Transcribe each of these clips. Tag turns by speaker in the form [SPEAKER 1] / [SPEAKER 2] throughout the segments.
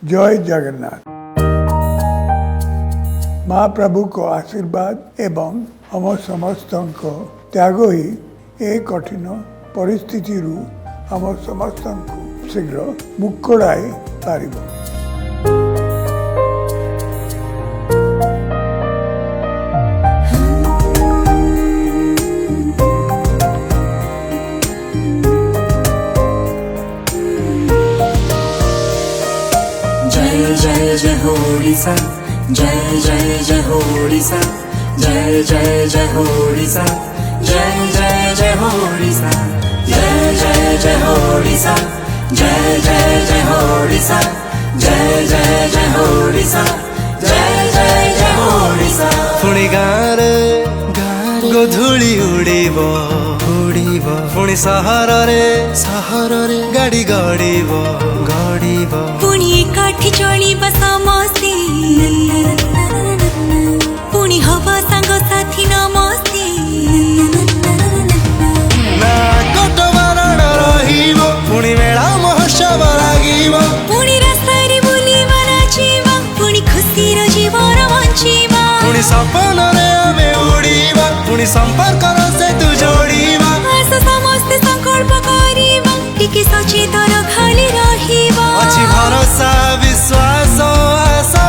[SPEAKER 1] जय जगन्नाथ। महाप्रभु को आशीर्वाद एवं हम समस्त त्याग ही ए कठिन परिस्थिति हम समस्त शीघ्र मुक्कड़ाई पारिब।
[SPEAKER 2] जय जय जय हो ओडिशा, जय जय जय हो ओडिशा, जय जय जय हो ओडिशा, जय जय जय हो ओडिशा, जय जय जय हो ओडिशा, जय जय जय हो ओडिशा, जय जय जय हो ओडिशा, जय जय जय हो ओडिशा।
[SPEAKER 3] पुणी गाँरे गोधूली उड़ीब उड़ीब, पुणी सहर रे गाड़ी गड़ीब गड़ीब,
[SPEAKER 2] पुणी एकाठी चलिब समस्ते, पुणी हब सांग साथी नमस्ते।
[SPEAKER 3] ना कट बारण रहिब, पुणी मेला महोत्सव लागिब,
[SPEAKER 2] पुणी रास्तारे बुलिब नाचिब, पुणी खुशीर जीवन बଞ୍ଚିब,
[SPEAKER 3] पुणी सपन रे आमे उड़ीब, पुणी संपर्क से तू जोड़ीब।
[SPEAKER 2] आस समस्ते संकल्प करिब, टिके सचेतन खाली रहिब,
[SPEAKER 3] अछि भरोसा विश्वास आशा,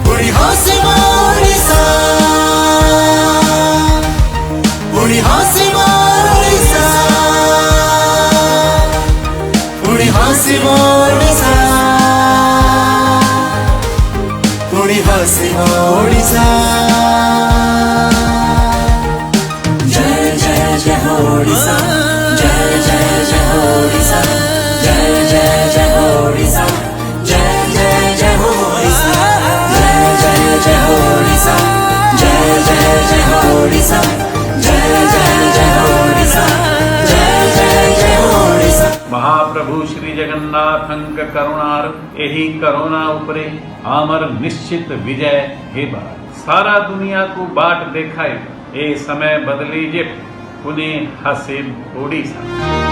[SPEAKER 3] पुणी हसिब ओडिशा, पुणी हसिब ओडिशा, पुणी हसिब ओडिशा, पुणी हसिब ओडिशा।
[SPEAKER 2] जय जय जय हो ओडिशा, जय जय जय हो ओडिशा, जय जय जय हो ओडिशा, जय जय जय हो ओडिशा, जय जय जय हो ओडिशा, जय जय जय हो ओडिशा, जय जय जय हो ओडिशा, जय जय जय हो ओडिशा।
[SPEAKER 4] महाप्रभु श्री जगन्नाथंक करुणार एही करोना उपरे आमर निश्चित विजय हेबा। सारा दुनिया को बाट देखाए ए समय बदली जे पुणे हसीब ओडिशा।